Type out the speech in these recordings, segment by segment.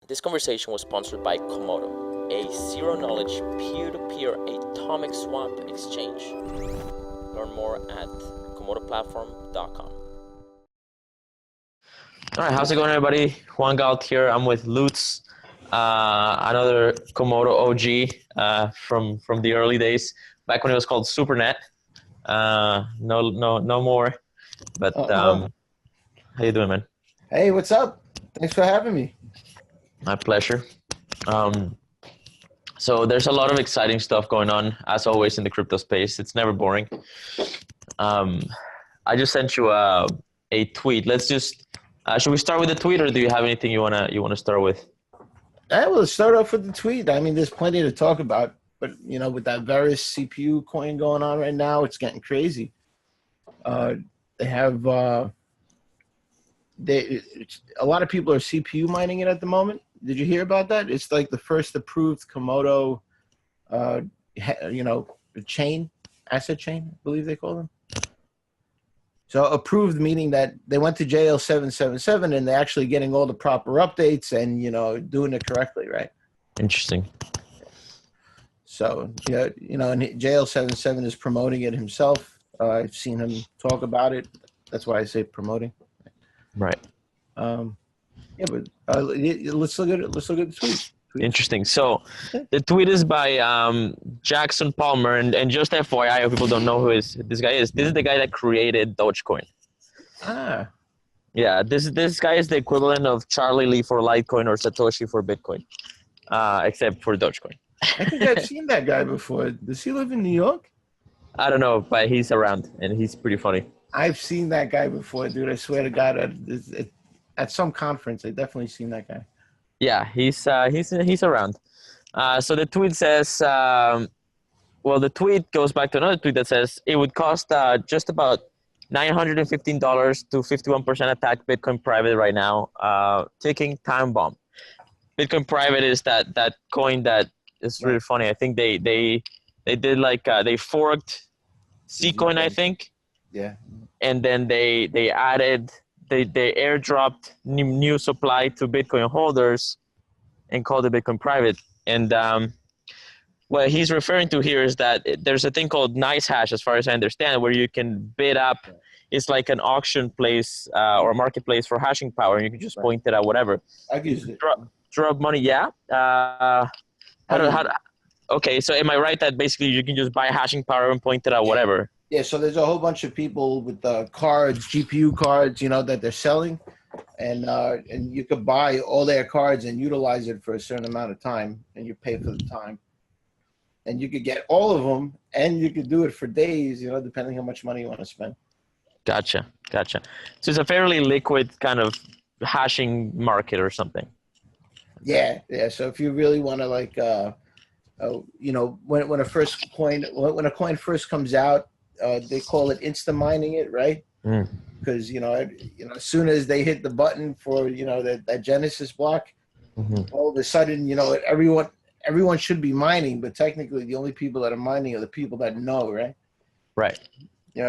This conversation was sponsored by Komodo, a zero-knowledge peer-to-peer atomic swap exchange. Learn more at komodoplatform.com. All right, how's it going, everybody? Juan Galt here. I'm with LooTz, another Komodo OG from the early days, back when it was called SuperNet. No more. But how you doing, man? Hey, what's up? Thanks for having me. My pleasure. So there's a lot of exciting stuff going on, as always, in the crypto space. It's never boring. I just sent you a tweet. Let's just should we start with the tweet, or do you have anything you wanna start with? I will start off with the tweet. I mean, there's plenty to talk about, but you know, with that Verge CPU coin going on right now, it's getting crazy. They have a lot of people are CPU mining it at the moment. Did you hear about that? It's like the first approved Komodo, chain, asset chain, I believe they call them. So approved meaning that they went to JL 777 and they're actually getting all the proper updates and, you know, doing it correctly, right? Interesting. So, and JL 77 is promoting it himself. I've seen him talk about it. That's why I say promoting. Right. But let's look at it. Let's look at the tweet. Interesting. So the tweet is by Jackson Palmer, and just FYI, if people don't know who this guy is, this is the guy that created Dogecoin. Ah. Yeah, this guy is the equivalent of Charlie Lee for Litecoin or Satoshi for Bitcoin, except for Dogecoin. I think I've seen that guy before. Does he live in New York? I don't know, but he's around, and he's pretty funny. I've seen that guy before, dude. I swear to God, at some conference, I definitely seen that guy. Yeah, he's around. So the tweet says, the tweet goes back to another tweet that says it would cost just about $915 to 51% attack Bitcoin private right now. Ticking time bomb. Bitcoin private is that coin that is really funny. I think they did they forked Ccoin, I think. Yeah. And then they added. They airdropped new supply to Bitcoin holders and called it Bitcoin private. And what he's referring to here is that there's a thing called Nice Hash, as far as I understand, where you can bid up. It's like an auction place or a marketplace for hashing power, and you can just point it at whatever. I've used it. Drop money, yeah. Okay, so am I right that basically you can just buy hashing power and point it at whatever? Yeah, so there's a whole bunch of people with cards, GPU cards, that they're selling, and you could buy all their cards and utilize it for a certain amount of time, and you pay for the time. And you could get all of them, and you could do it for days, depending how much money you want to spend. Gotcha. So it's a fairly liquid kind of hashing market or something. Yeah. So if you really want to when a coin first comes out, they call it insta mining it, right? Because as soon as they hit the button for that Genesis block, all of a sudden everyone should be mining, but technically the only people that are mining are the people that know, right? Right.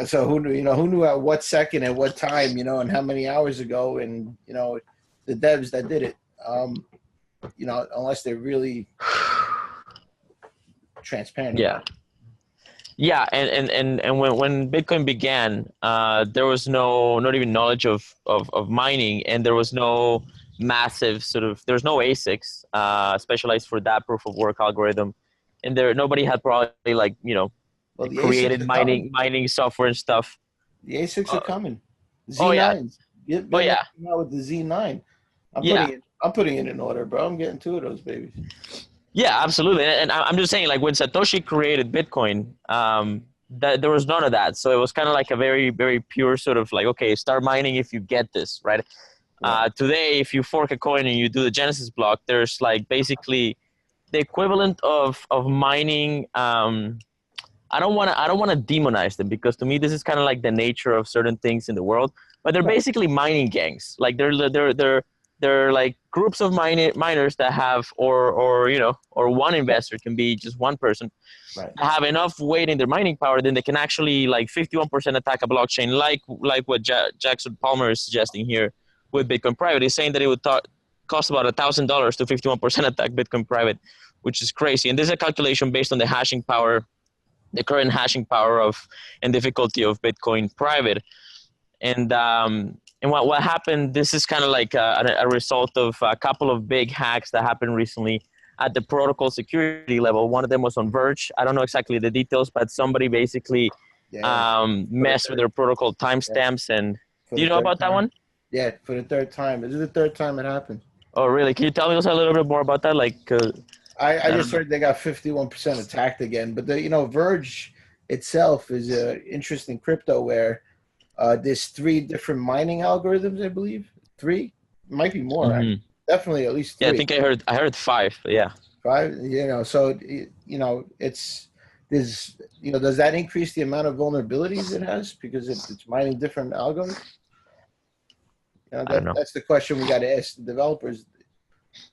So who knew at what second and what time, and how many hours ago, and the devs that did it, unless they're really transparent. Yeah, and when Bitcoin began, there was not even knowledge of mining, and there was no massive there's no ASICs specialized for that proof of work algorithm, and nobody had probably created mining software and stuff. The ASICs are coming. Z9s. With the Z9. I'm putting it in order, bro. I'm getting two of those babies. Yeah, absolutely. And I'm just saying, when Satoshi created Bitcoin, that there was none of that. So it was kind of like a very, very pure okay, start mining if you get this, right? Yeah. Today, if you fork a coin and you do the Genesis block, there's basically the equivalent of mining. I don't want to demonize them, because to me this is kind of like the nature of certain things in the world. But they're basically mining gangs. They're like groups of miners that have, or one investor can be just one person, right, have enough weight in their mining power, then they can actually 51% attack a blockchain, like what Jackson Palmer is suggesting here with Bitcoin private. He's saying that it would cost about $1,000 to 51% attack Bitcoin private, which is crazy. And this is a calculation based on the hashing power, the current hashing power of and difficulty of Bitcoin private. And what happened, this is kind of like a result of a couple of big hacks that happened recently at the protocol security level. One of them was on Verge. I don't know exactly the details, but somebody basically messed with their protocol timestamps. And do you know about that one? Yeah, for the third time. This is the third time it happened. Oh, really? Can you tell me a little bit more about that? Like, I just heard they got 51% attacked again. But Verge itself is an interesting crypto where there's 3 different mining algorithms, I believe. 3, might be more. Mm-hmm. Definitely at least 3. Yeah, I think I heard 5. But yeah, 5. So it's does that increase the amount of vulnerabilities it has because it's mining different algorithms? I don't know. That's the question we got to ask the developers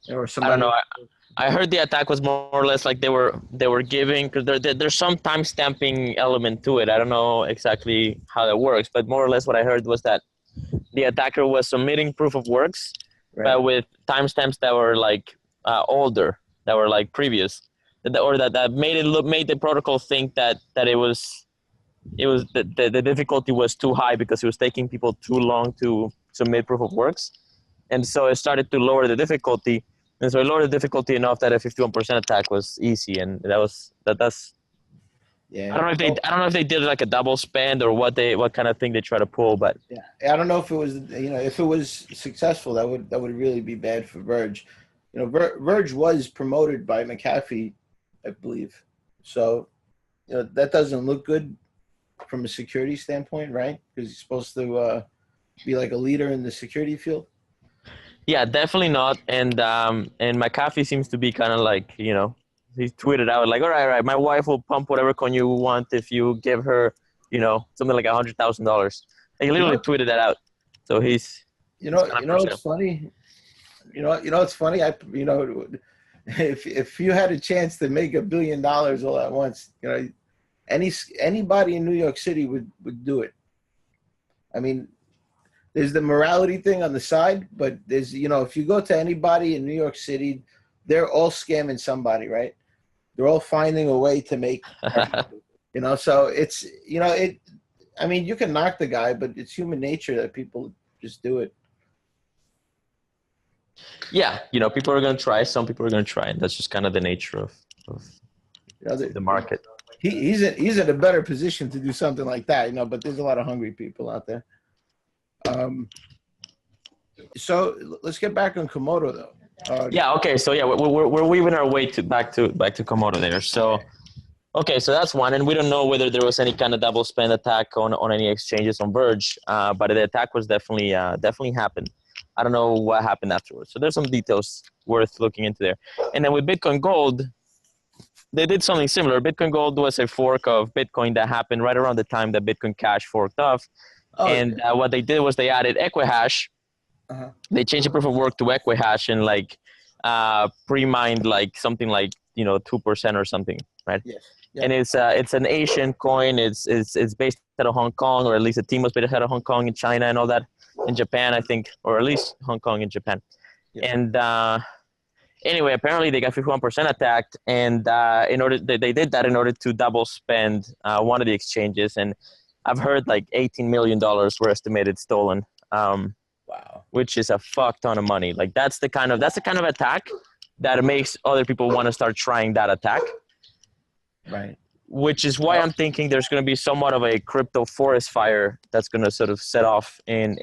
or somebody. I don't know. I heard the attack was more or less like they were giving, because there's some timestamping element to it. I don't know exactly how that works, but more or less what I heard was that the attacker was submitting proof of works, but with timestamps that were like older, that were like previous, or that made the protocol think that it was the difficulty was too high because it was taking people too long to submit proof of works, and so it started to lower the difficulty. And so it lowered the difficulty enough that a 51% attack was easy, and that's. Yeah. I don't know if they did like a double spend or what kind of thing they try to pull, but yeah, I don't know if it was if it was successful, that would really be bad for Verge. Verge was promoted by McAfee, I believe, so that doesn't look good from a security standpoint, right? Because he's supposed to be like a leader in the security field. Yeah, definitely not. And McAfee seems to be kind of like, he tweeted out like, all right, my wife will pump whatever coin you want if you give her, something like $100,000. He literally tweeted that out. So he's, it's funny. It's funny. If you had a chance to make $1 billion all at once, anybody in New York City would do it. I mean, there's the morality thing on the side, but there's, if you go to anybody in New York City, they're all scamming somebody, right? They're all finding a way to make, so it's, I mean, you can knock the guy, but it's human nature that people just do it. Yeah. People are going to try. Some people are going to try. And that's just kind of the nature of the market. He's in a better position to do something like that, but there's a lot of hungry people out there. So let's get back on Komodo though. Yeah. Okay. So yeah, we're weaving our way back to Komodo there. So okay, so that's one, and we don't know whether there was any kind of double spend attack on any exchanges on Verge, but the attack was definitely happened. I don't know what happened afterwards. So there's some details worth looking into there. And then with Bitcoin Gold, they did something similar. Bitcoin Gold was a fork of Bitcoin that happened right around the time that Bitcoin Cash forked off. What they did was they added Equihash. Uh-huh. They changed the proof of work to Equihash and like pre-mined like something like 2% or something, right? Yes. Yeah. And it's an Asian coin. It's based out of Hong Kong, or at least the team was based out of Hong Kong and China and all that, in Japan, I think, or at least Hong Kong and Japan. Yeah. And anyway, apparently they got 51% attacked, and they did that in order to double spend one of the exchanges. And I've heard like $18 million were estimated stolen. Wow. Which is a fuck ton of money. Like that's the kind of attack that makes other people want to start trying that attack. Right. Which is why I'm thinking there's going to be somewhat of a crypto forest fire that's going to sort of set off in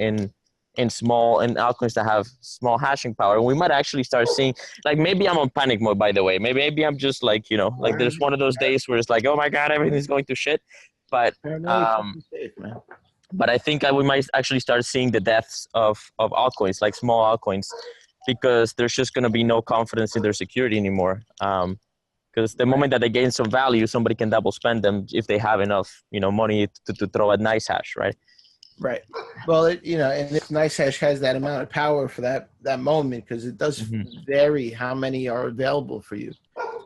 altcoins that have small hashing power. And we might actually start seeing, like, maybe I'm on panic mode, by the way. Maybe I'm just like, like there's one of those days where it's like, oh my God, everything's going to shit. But I think we might actually start seeing the deaths of altcoins, like small altcoins, because there's just going to be no confidence in their security anymore. Because the moment that they gain some value, somebody can double spend them if they have enough, money to throw at NiceHash, right? Right. Well, and if NiceHash has that amount of power for that moment, because it does vary how many are available for you.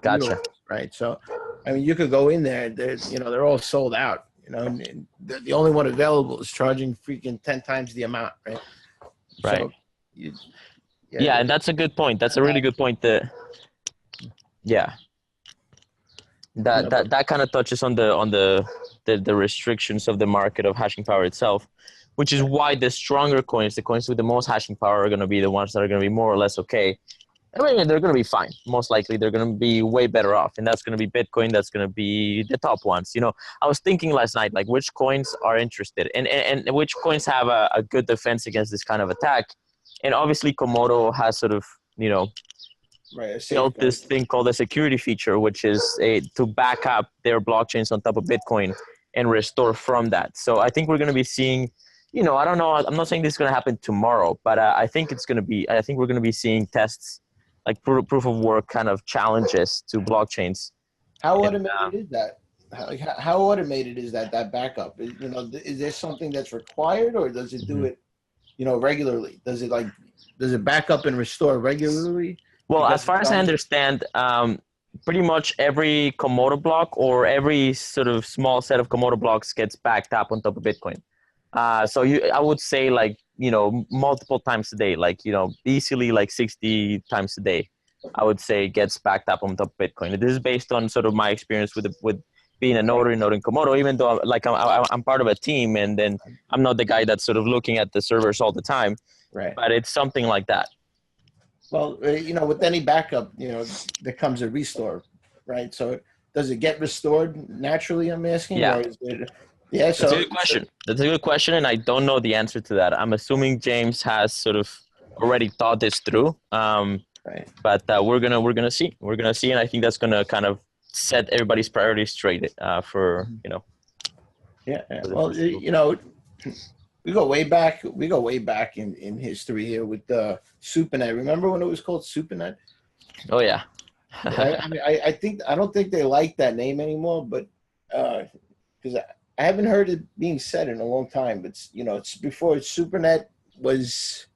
Gotcha. Right. So, I mean, you could go in there. They're all sold out. And the only one available is charging freaking 10 times the amount, right? Right. So, Yeah, and that's a good point. That's a really good point. Yeah, that kind of touches on the restrictions of the market of hashing power itself, which is why the stronger coins, the coins with the most hashing power, are going to be the ones that are going to be more or less okay. I mean, they're going to be fine. Most likely, they're going to be way better off, and that's going to be Bitcoin. That's going to be the top ones. You know, I was thinking last night, like, which coins are interested, and which coins have a good defense against this kind of attack. And obviously, Komodo has sort of, you know, built this thing called a security feature, which is to back up their blockchains on top of Bitcoin and restore from that. So I think we're going to be seeing, you know, I don't know. I'm not saying this is going to happen tomorrow, but I think it's going to be. I think we're going to be seeing tests, like proof of work kind of challenges to blockchains. How automated is that? How automated is that backup? You know, is there something that's required, or does it do it, you know, regularly? Does it back up and restore regularly? Well, as far as I understand, pretty much every Komodo block or every sort of small set of Komodo blocks gets backed up on top of Bitcoin. So I would say, like, you know, multiple times a day, like, you know, easily like 60 times a day, I would say gets backed up on top of Bitcoin. This is based on sort of my experience with being a notary node in Komodo, even though I'm part of a team, and then I'm not the guy that's sort of looking at the servers all the time. Right. But it's something like that. Well, you know, with any backup, you know, there comes a restore, right? So does it get restored naturally, I'm asking? Yeah. Or is it, yeah, That's a good question. That's a good question, and I don't know the answer to that. I'm assuming James has sort of already thought this through. Right. But we're gonna see. We're gonna see, and I think that's gonna kind of set everybody's priorities straight for, you know. Yeah. Well, you know, we go way back. We go way back in history here with the SuperNet. Remember when it was called SuperNet? Oh yeah. I mean, I don't think they like that name anymore, but because I haven't heard it being said in a long time. But you know, it's before SuperNet was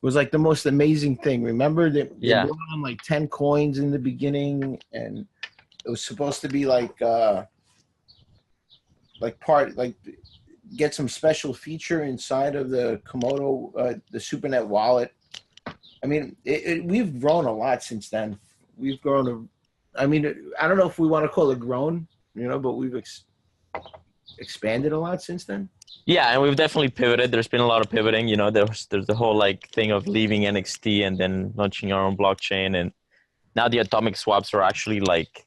like the most amazing thing. Remember that? They brought on like 10 coins in the beginning, and it was supposed to be like get some special feature inside of the Komodo, the SuperNet wallet. I mean, we've grown a lot since then. We've grown. I mean, I don't know if we want to call it grown, you know, but we've expanded a lot since then. Yeah, and we've definitely pivoted. There's been a lot of pivoting. You know, there's the whole like thing of leaving NXT and then launching our own blockchain, and now the atomic swaps are actually like,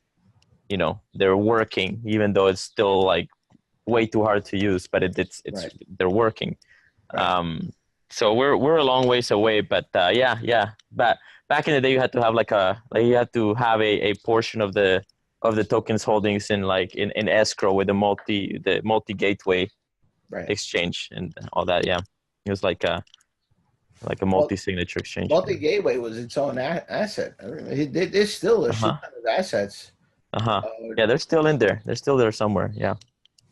you know, they're working, even though it's still like way too hard to use, but it's right. They're working. Right. So we're a long ways away, but yeah. But back in the day, you had to have a portion of the tokens holdings in escrow with the multi gateway exchange and all that. Yeah, it was like a multi-signature exchange. Multi gateway was its own asset. I mean, there's still a shit ton of assets. Yeah, they're still in there. They're still there somewhere. Yeah.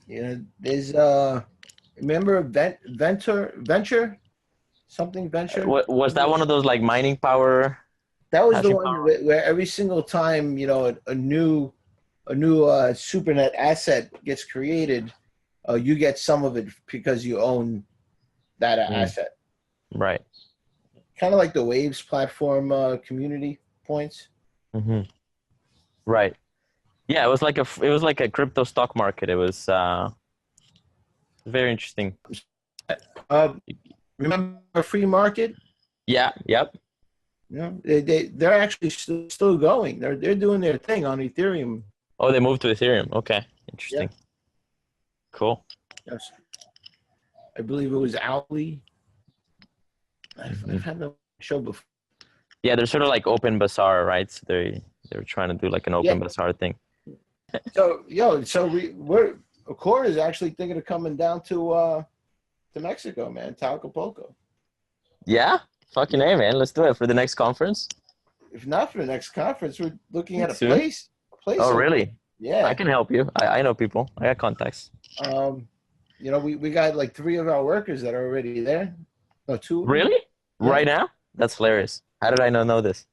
You know, there's remember Venture? Something Venture? Was that one of those like mining power? That was the one where every single time, you know, a new SuperNet asset gets created, you get some of it because you own that asset. Right. Kind of like the Waves platform community points. Mm-hmm. Right. Yeah, it was like a crypto stock market. It was very interesting. Remember free market? Yeah. Yep. You know, they're actually still going. They're doing their thing on Ethereum. Oh, they moved to Ethereum. Okay, interesting. Yeah. Cool. Yes. I believe it was Owly. I've had the show before. Yeah, they're sort of like open bazaar, right? So they're trying to do like an open bazaar thing. So Core is actually thinking of coming down to Mexico, man, to Acapulco. Yeah, fucking A, man. Let's do it for the next conference. If not for the next conference, we're looking at a place. Oh, really? Yeah, I can help you. I know people. I got contacts. You know, we got like 3 of our workers that are already there. No, 2. Really? Yeah. Right now? That's hilarious. How did I not know this?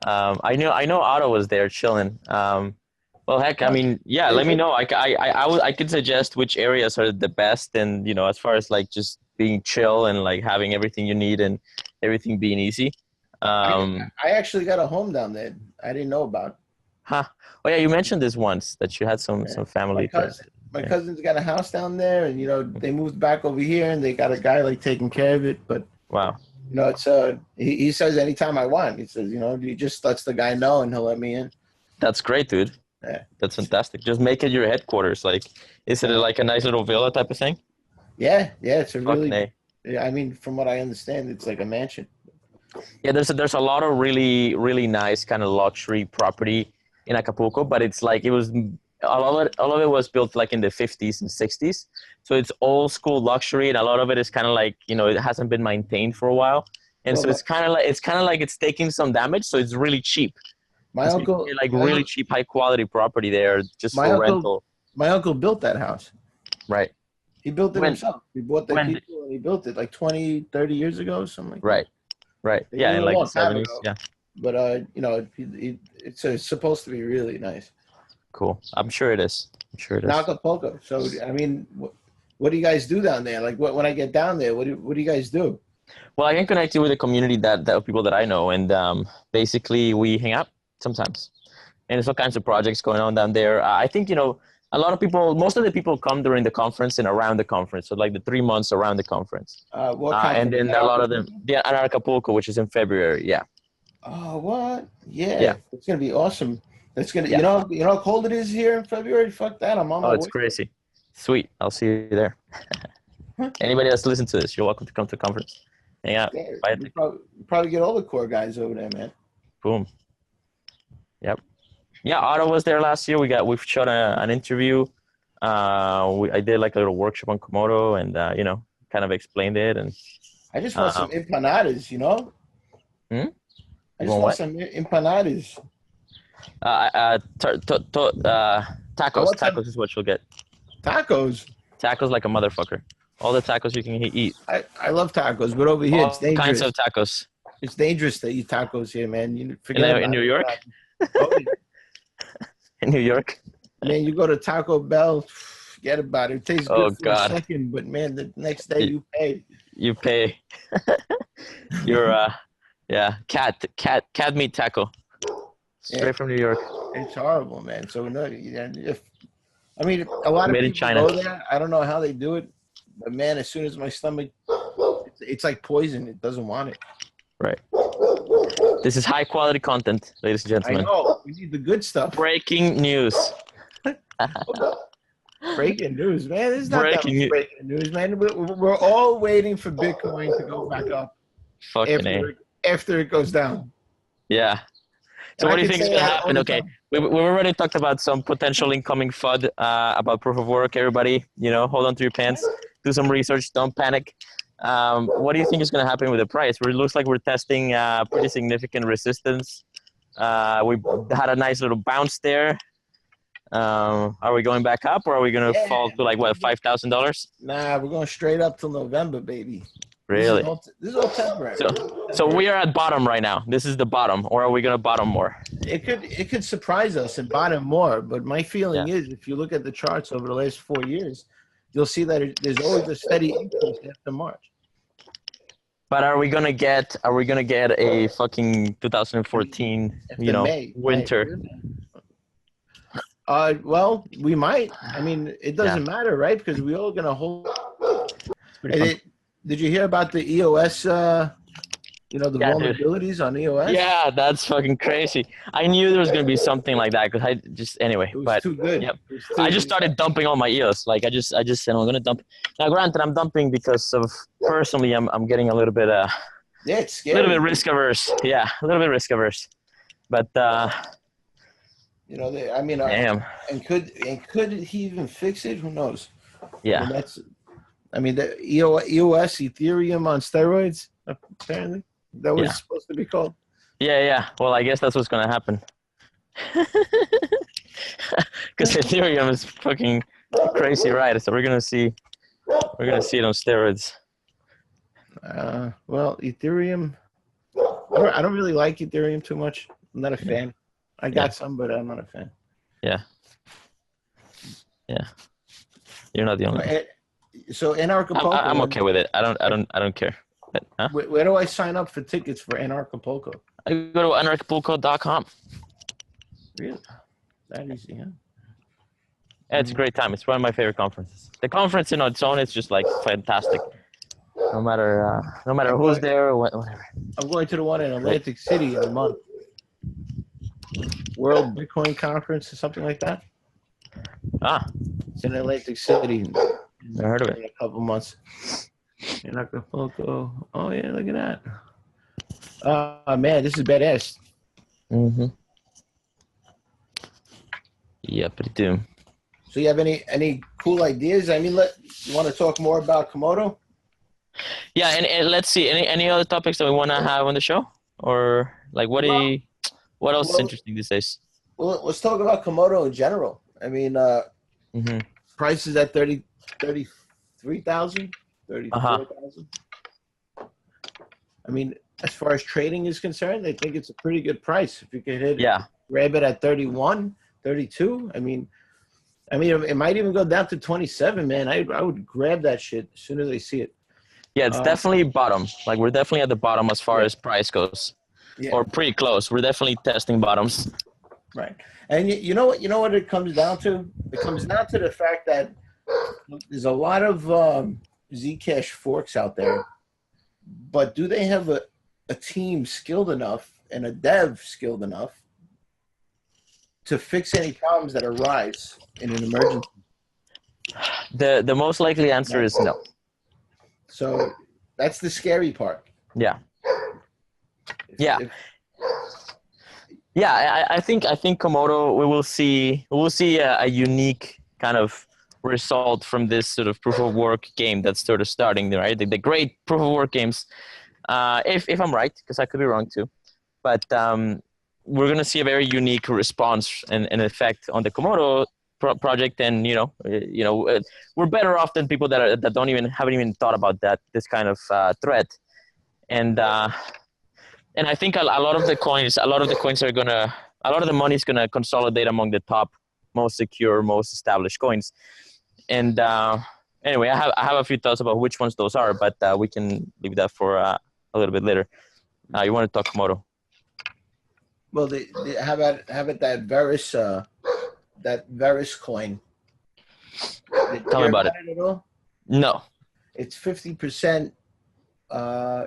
I know Otto was there chilling. Well, heck, I mean, yeah. Let me know. I could suggest which areas are the best, and you know, as far as like just being chill and like having everything you need and everything being easy. Um, I actually got a home down there. I didn't know about. huh. Oh yeah, you mentioned this once that you had Yeah. some family there. My Yeah. cousin's got a house down there, and they moved back over here, and they got a guy like taking care of it. But Wow. it's he says anytime I want. He says he just lets the guy know, and he'll let me in. That's great, dude. Yeah. That's fantastic. Just make it your headquarters. Like, is it like a nice little villa type of thing? Yeah, it's a Fucking really. A. Yeah, I mean, from what I understand, it's like a mansion. Yeah, there's a lot of really nice kind of luxury property in Acapulco, but it's like it was all of it was built like in the 50s and 60s. So it's old school luxury, and a lot of it is kind of like, it hasn't been maintained for a while. And Well, so it's kind of like it's taking some damage, so it's really cheap. my And so you can uncle, get like my, really un- cheap high quality property there just my for uncle, rental. my uncle built that house. Right. He built it When himself. He bought the when people, and he built it like 20, 30 years ago, something like that. right. Right. It Yeah, was in a like the long time 70s. ago. Yeah. But it's supposed to be really nice. Cool. I'm sure it is. I'm sure it In is. Acapulco. So I mean, what do you guys do down there? Like, when I get down there, what do you guys do? Well, I can connect you with a community that of people that I know, and basically we hang out sometimes. And there's all kinds of projects going on down there. I think a lot of people, most of the people come during the conference and around the conference, so like the 3 months around the conference. What And conference? then a lot of them, yeah, in Acapulco, which is in February. Yeah, Oh, what? Yeah, yeah, it's gonna be awesome. That's gonna, yeah. how cold it is here in February. Fuck that, I'm on Oh, my it's way. crazy. Sweet. I'll see you there. Anybody that's listened to this, you're welcome to come to the conference. Hang out. Yeah, Buy a we ticket. probably get all the core guys over there, man. Boom. Yep. Yeah, Otto was there last year. We've shot an interview. I did like a little workshop on Komodo, and kind of explained it. And I just want some empanadas, hmm? I You just want want what? some empanadas. I Tacos. want some Tacos is what you'll get. tacos. Tacos like a motherfucker. All the tacos you can eat. I love tacos, but over here it's All kinds dangerous. of tacos. It's dangerous to eat tacos here, man. You forget about In New it. York. Oh, In New York. man, you go to Taco Bell, forget about it. It tastes Oh good for a God. second, but man, the next day you pay. You pay. You're yeah, cat meat taco. Straight from New York. It's horrible, man. So no, I mean, a lot of Made in people China. go there. I don't know how they do it, but man, as soon as my stomach, it's like poison. It doesn't want it. Right. This is high quality content, ladies and I gentlemen. know. We need the good stuff. Breaking news. Breaking news, man. There's not that Breaking much breaking news, man. We're all waiting for Bitcoin to go back up Fucking A. after it goes down. Yeah. So And what I do you can think is say going to that all happen? the Okay, time. we already talked about some potential incoming FUD about proof of work. Everybody, hold on to your pants. Do some research. Don't panic. What do you think is going to happen with the price? It looks like we're testing pretty significant resistance. We had a nice little bounce there. Are we going back up, or are we going to fall to like what, $5,000? Nah, we're going straight up till November, baby. Really? This is all temporary. So we are at bottom right now. This is the bottom, or are we going to bottom more? It could surprise us and bottom more, but my feeling is, if you look at the charts over the last 4 years, you'll see that there's always a steady increase after March. But are we gonna get a fucking 2014 May, winter? Well, we might. I mean, it doesn't matter, right? Because we all gonna hold. Did you hear about the EOS? The vulnerabilities on EOS. Yeah, that's fucking crazy. I knew there was gonna be something like that because anyway. It was too good. Yep. I just started dumping all my EOS. Like I just said I'm gonna dump. Now, granted, I'm dumping because of personally, I'm getting a little bit it's scary. A little bit risk averse. Yeah, a little bit risk averse. But damn. And could he even fix it? Who knows? Yeah. The EOS, Ethereum on steroids, apparently. That was supposed to be called. Yeah. Well, I guess that's what's gonna happen. Because Ethereum is fucking crazy, right? So we're gonna see it on steroids. Well, Ethereum. I don't really like Ethereum too much. I'm not a fan. I got some, but I'm not a fan. Yeah. You're not the only one. So in our component, I'm okay with it. I don't care. But, huh? Where do I sign up for tickets for Anarchapulco? I go to anarchapulco.com. Really? That easy, huh? Yeah, it's a great time. It's one of my favorite conferences. The conference in its own, it's just like fantastic. No matter who's there or whatever. I'm going to the one in Atlantic City in a month. World Bitcoin Conference or something like that. Ah, It's in Atlantic City. I heard of In it. a couple months. Anarchapulco. Oh yeah, look at that. Man, this is badass. Mm-hmm. Yeah, pretty do. So you have any cool ideas? I mean, you want to talk more about Komodo? Yeah, and let's see. Any other topics that we want to have on the show, or like what else is interesting these days? Well, let's talk about Komodo in general. I mean, Mm-hmm. prices at 33,000, 34,000. I mean, as far as trading is concerned, I think it's a pretty good price. If you could grab it at 31, 32. I mean, it might even go down to 27, man. I would grab that shit as soon as I see it. Yeah, it's definitely bottom. Like we're definitely at the bottom as far as price goes, or pretty close. We're definitely testing bottoms. Right, and you know what it comes down to? It comes down to the fact that there's a lot of Zcash forks out there, but do they have a team skilled enough and a dev skilled enough to fix any problems that arise in an emergency? The most likely answer is no. So that's the scary part. Yeah. I think Komodo, we will see a unique kind of result from this sort of proof of work game that's sort of starting, right? The great proof of work games. If I'm right, because I could be wrong too, but we're gonna see a very unique response and effect on the Komodo project, and we're better off than people that haven't even thought about this kind of threat, and I think a lot of the coins are gonna, a lot of the money is gonna consolidate among the top, most secure, most established coins, and anyway, I have a few thoughts about which ones those are, but we can leave that for a little bit later. You want to talk Komodo? Well, how about that Verge coin? Tell me about it. At all? No. It's 50%.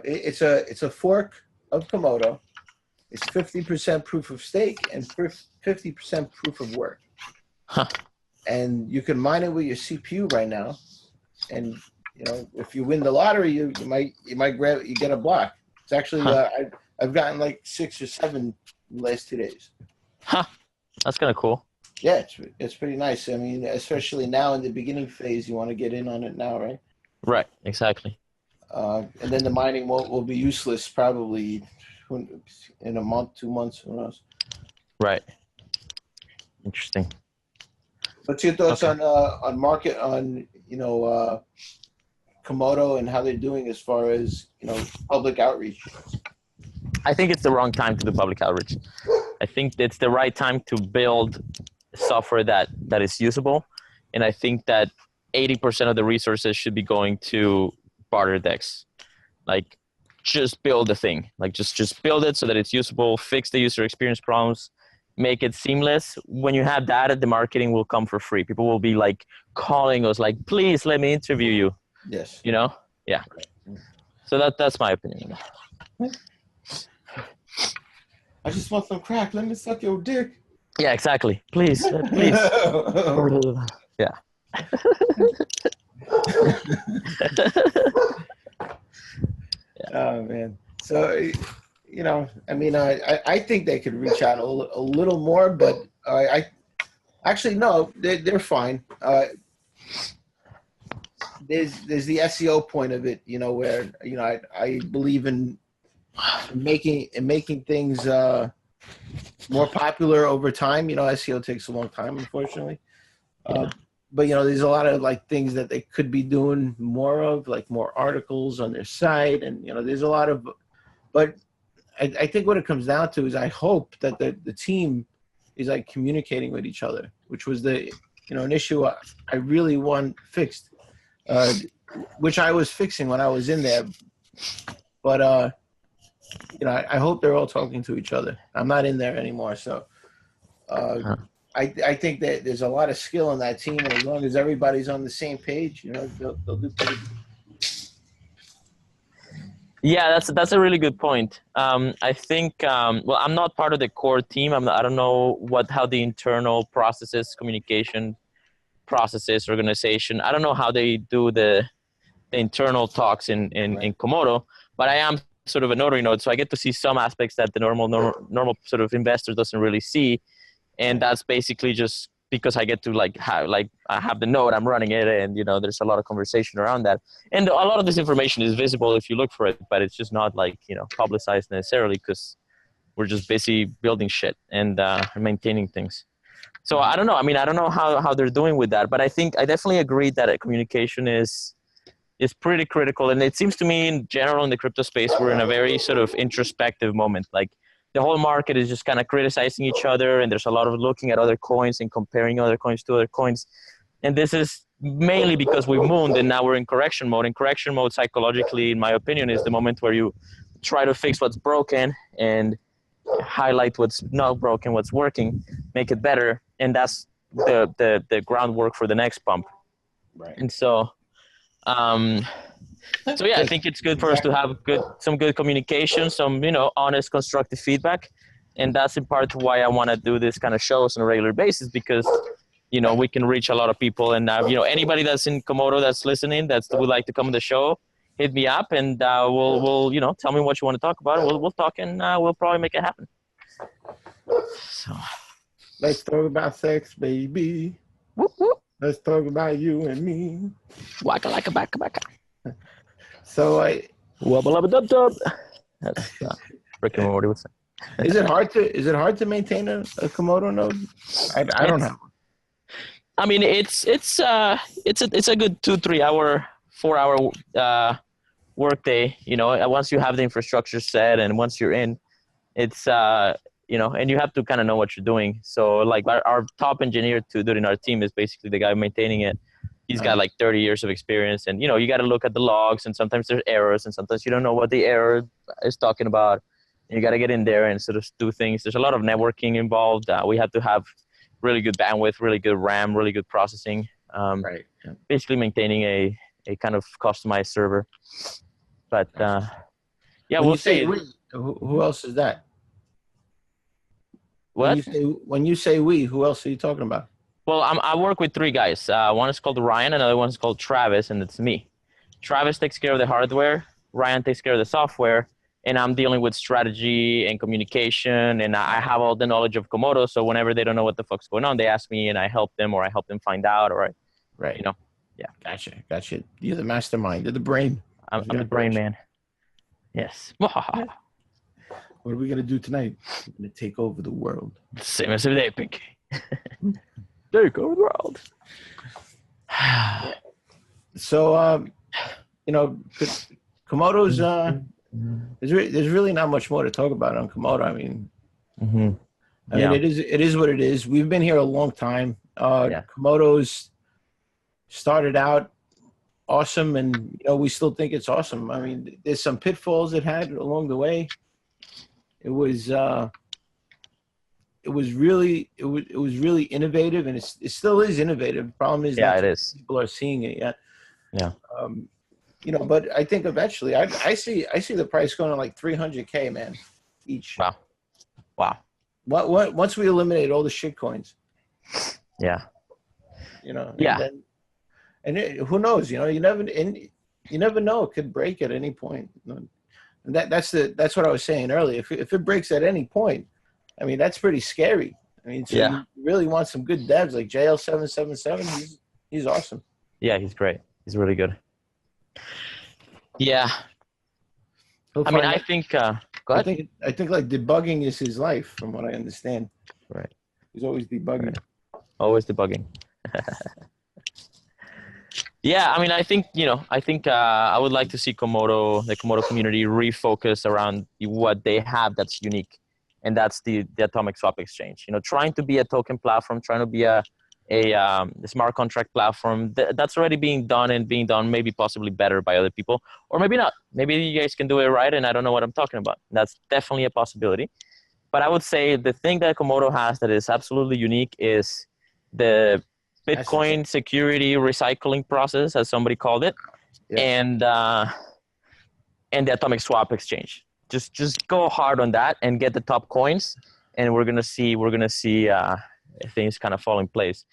It's a fork of Komodo. It's 50% proof of stake and 50% proof of work. Huh. And you can mine it with your CPU right now. And if you win the lottery, you might get a block. It's actually I've gotten like 6 or 7 in the last 2 days. Huh. That's kind of cool. Yeah, it's pretty nice. I mean, especially now in the beginning phase, you want to get in on it now, right? Right, exactly. And then the mining will be useless probably in a month, 2 months, who knows? Right. Interesting. What's your thoughts on market, on Komodo and how they're doing as far as public outreach? I think it's the wrong time to do public outreach. I think it's the right time to build software that is usable, and I think that 80% of the resources should be going to barter decks. Like, just build the thing. Like, just build it so that it's usable, fix the user experience problems, make it seamless. When you have that, the marketing will come for free. People will be like calling us like, please let me interview you. Yes. Yeah. So that's my opinion. I just want some crack. Let me suck your dick. Yeah, exactly. Please. Yeah. Oh man. So I mean, I think they could reach out a little more, but I actually no, they're fine. There's the SEO point of it, where I believe in making things more popular over time. SEO takes a long time, unfortunately. But there's a lot of like things that they could be doing more of, like more articles on their site, and there's a lot of. But I think what it comes down to is I hope that the team is like communicating with each other, which was an issue I really want fixed, which I was fixing when I was in there. But I hope they're all talking to each other. I'm not in there anymore, so I think that there's a lot of skill in that team, and as long as everybody's on the same page, they'll do pretty good. Yeah, that's a really good point. I think well, I'm not part of the core team. I don't know how the internal processes, communication processes, organization. I don't know how they do the internal talks in Komodo, but I am sort of a notary node, so I get to see some aspects that the normal sort of investor doesn't really see, and that's basically just because I get to I have the node, I'm running it, and there's a lot of conversation around that, and a lot of this information is visible if you look for it, but it's just not publicized necessarily because we're just busy building shit and maintaining things. So I don't know. I mean, I don't know how they're doing with that, but I think I definitely agree that communication is pretty critical. And it seems to me in general in the crypto space, we're in a very sort of introspective moment. Like the whole market is just kind of criticizing each other, and there's a lot of looking at other coins and comparing other coins to other coins. And this is mainly because we've mooned and now we're in correction mode. And correction mode psychologically, in my opinion, is the moment where you try to fix what's broken and highlight what's not broken, what's working, make it better. And that's the groundwork for the next pump. Right. And so yeah, I think it's good for us to have some good communication, some honest, constructive feedback, and that's in part why I want to do this kind of shows on a regular basis, because we can reach a lot of people, and anybody that's in Komodo that's listening that would like to come on the show, hit me up, and we'll tell me what you want to talk about. We'll talk, and we'll probably make it happen. So let's talk about sex, baby. Whoop, whoop. Let's talk about you and me. Waka laka baka baka. So wubba lubba dub dub. That's Rick and Morty would say. Is it hard to maintain a Komodo node? I don't know. I mean, it's a good 2-3 hour, 4 hour work day. Once you have the infrastructure set and once you're in, it's and you have to kind of know what you're doing. So like our top engineer to do it in our team is basically the guy maintaining it. He's got like 30 years of experience, and you got to look at the logs, and sometimes there's errors, and sometimes you don't know what the error is talking about. And you got to get in there and sort of do things. There's a lot of networking involved. We have to have really good bandwidth, really good RAM, really good processing. Right. Yeah. Basically maintaining a kind of customized server. But yeah, we'll see. Who else is that? What? When you say we, who else are you talking about? Well, I work with 3 guys. One is called Ryan, another one is called Travis, and it's me. Travis takes care of the hardware. Ryan takes care of the software, and I'm dealing with strategy and communication, and I have all the knowledge of Komodo, so whenever they don't know what the fuck's going on, they ask me, and I help them, or I help them find out, or right. Yeah. Gotcha. You're the mastermind. You're the brain. I'm the brain man. Yes. What are we gonna do tonight? We're gonna take over the world. Same as today, Pinky. Take over the world. So, Komodo's. There's really not much more to talk about on Komodo. I mean, I mean, it is what it is. We've been here a long time. Komodo's started out awesome, and we still think it's awesome. I mean, there's some pitfalls it had along the way. It was really innovative, and it still is innovative. The problem is it is. People are seeing it yet. Yeah. But I think eventually I see the price going to like $300K, man, each. Wow. What once we eliminate all the shit coins. Yeah. Yeah. And who knows? You never know. It could break at any point. And that's what I was saying earlier. If it breaks at any point, I mean, that's pretty scary. I mean, so you really want some good devs like JL777. He's awesome. Yeah, he's great. He's really good. Yeah. I mean, I think. Go ahead. I think like debugging is his life, from what I understand. Right. He's always debugging. Right. Always debugging. Yeah, I mean, I think I would like to see the Komodo community refocus around what they have that's unique, and that's the atomic swap exchange. Trying to be a token platform, trying to be a a smart contract platform that's already being done and being done maybe possibly better by other people, or maybe not. Maybe you guys can do it right and I don't know what I'm talking about. That's definitely a possibility. But I would say the thing that Komodo has that is absolutely unique is the Bitcoin security recycling process, as somebody called it, Yes. And the atomic swap exchange. Just go hard on that and get the top coins, and we're gonna see things kind of fall in place.